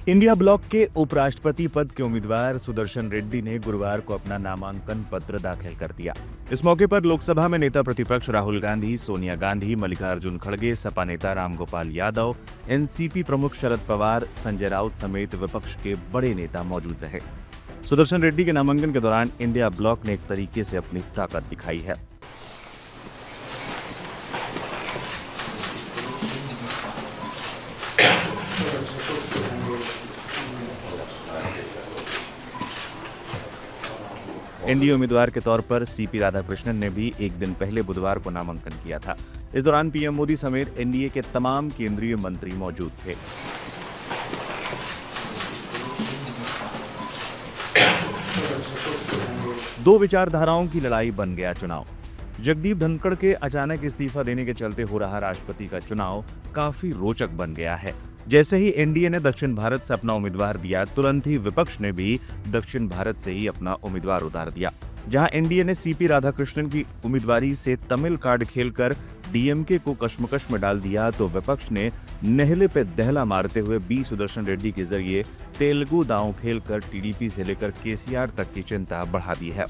India block के उपराष्ट्रपति पद के उम्मीदवार सुदर्शन रेड्डी ने गुरुवार को अपना नामांकन पत्र दाखिल कर दिया। इस मौके पर लोकसभा में नेता प्रतिपक्ष राहुल गांधी, सोनिया गांधी, मल्लिकार्जुन खड़गे, सपा नेता रामगोपाल यादव, एनसीपी प्रमुख शरद पवार, संजय राउत समेत विपक्ष के बड़े नेता मौजूद रहे। सुदर्शन रेड्डी के नामांकन के दौरान इंडिया ब्लॉक ने एक तरीके से अपनी ताकत दिखाई है। एनडीए उम्मीदवार के तौर पर सीपी राधाकृष्णन ने भी एक दिन पहले बुधवार को नामांकन किया था। इस दौरान पीएम मोदी समेत एनडीए के तमाम केंद्रीय मंत्री मौजूद थे। दो विचारधाराओं की लड़ाई बन गया चुनाव। जगदीप धनखड़ के अचानक इस्तीफा देने के चलते हो रहा राष्ट्रपति का चुनाव काफी रोचक बन गया है। जैसे ही एनडीए ने दक्षिण भारत से अपना उम्मीदवार दिया, तुरंत ही विपक्ष ने भी दक्षिण भारत से ही अपना उम्मीदवार उतार दिया। जहां एनडीए ने सीपी राधाकृष्णन की उम्मीदवारी से तमिल कार्ड खेलकर डीएमके को कश्मकश में डाल दिया, तो विपक्ष ने नेहले पे दहला मारते हुए बी सुदर्शन रेड्डी के जरिए तेलुगु दांव खेलकर टीडीपी से लेकर केसीआर तक की चिंता बढ़ा दी है।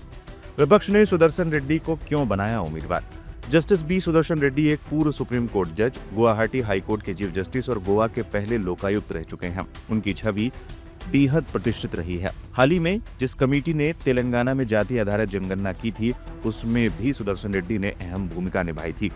विपक्ष ने सुदर्शन रेड्डी को क्यों बनाया उम्मीदवार? जस्टिस बी सुदर्शन रेड्डी एक पूर्व सुप्रीम कोर्ट जज, गुवाहाटी हाई कोर्ट के चीफ जस्टिस और गोवा के पहले लोकायुक्त रह चुके हैं। उनकी छवि बेहद प्रतिष्ठित रही है। हाल ही में जिस कमेटी ने तेलंगाना में जाति आधारित जनगणना की थी, उसमें भी सुदर्शन रेड्डी ने अहम भूमिका निभाई थी।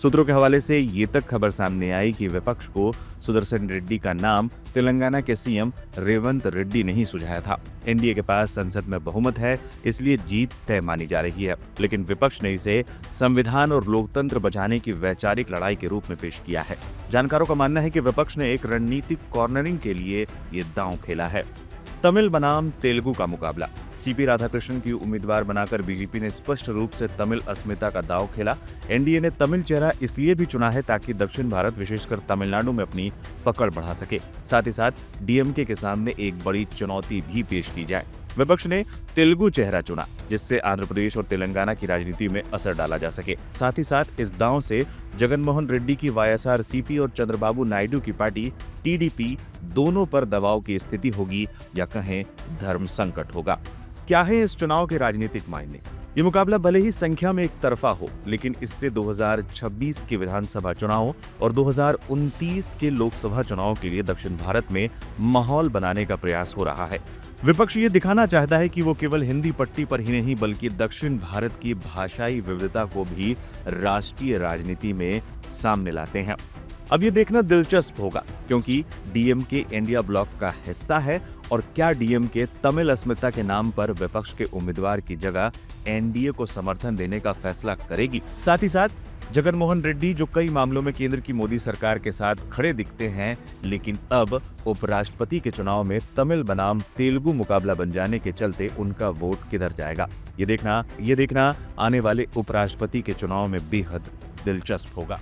सूत्रों के हवाले से ये तक खबर सामने आई कि विपक्ष को सुदर्शन रेड्डी का नाम तेलंगाना के सीएम रेवंत रेड्डी ने ही सुझाया था। एनडीए के पास संसद में बहुमत है, इसलिए जीत तय मानी जा रही है, लेकिन विपक्ष ने इसे संविधान और लोकतंत्र बचाने की वैचारिक लड़ाई के रूप में पेश किया है। जानकारों का मानना है कि विपक्ष ने एक रणनीतिक कॉर्नरिंग के लिए ये दांव खेला है। तमिल बनाम तेलुगु का मुकाबला। सीपी राधाकृष्णन की उम्मीदवार बनाकर बीजेपी ने स्पष्ट रूप से तमिल अस्मिता का दांव खेला। एनडीए ने तमिल चेहरा इसलिए भी चुना है ताकि दक्षिण भारत, विशेषकर तमिलनाडु में अपनी पकड़ बढ़ा सके। साथ ही साथ डीएमके के सामने एक बड़ी चुनौती भी पेश की जाए। विपक्ष ने तेलुगु चेहरा चुना, जिससे आंध्र प्रदेश और तेलंगाना की राजनीति में असर डाला जा सके। साथ ही साथ इस दांव से जगनमोहन रेड्डी की वाईएसआरसीपी और चंद्रबाबू नायडू की पार्टी टीडीपी दोनों पर दबाव की स्थिति होगी, या कहें धर्म संकट होगा। क्या है इस चुनाव के राजनीतिक मायने? ये मुकाबला भले ही संख्या में एक तरफा हो, लेकिन इससे 2026 के विधानसभा चुनाव और 2029 के लोकसभा चुनाव के लिए दक्षिण भारत में माहौल बनाने का प्रयास हो रहा है। विपक्ष ये दिखाना चाहता है कि वो केवल हिंदी पट्टी पर ही नहीं, बल्कि दक्षिण भारत की भाषाई विविधता को भी राष्ट्रीय राजनीति में सामने लाते हैं। अब ये देखना दिलचस्प होगा, क्योंकि डीएमके इंडिया ब्लॉक का हिस्सा है, और क्या डीएमके तमिल अस्मिता के नाम पर विपक्ष के उम्मीदवार की जगह एनडीए को समर्थन देने का फैसला करेगी। साथ ही साथ जगनमोहन रेड्डी, जो कई मामलों में केंद्र की मोदी सरकार के साथ खड़े दिखते हैं, लेकिन अब उपराष्ट्रपति के चुनाव में तमिल बनाम तेलुगु मुकाबला बन जाने के चलते उनका वोट किधर जाएगा, ये देखना आने वाले उपराष्ट्रपति के चुनाव में बेहद दिलचस्प होगा।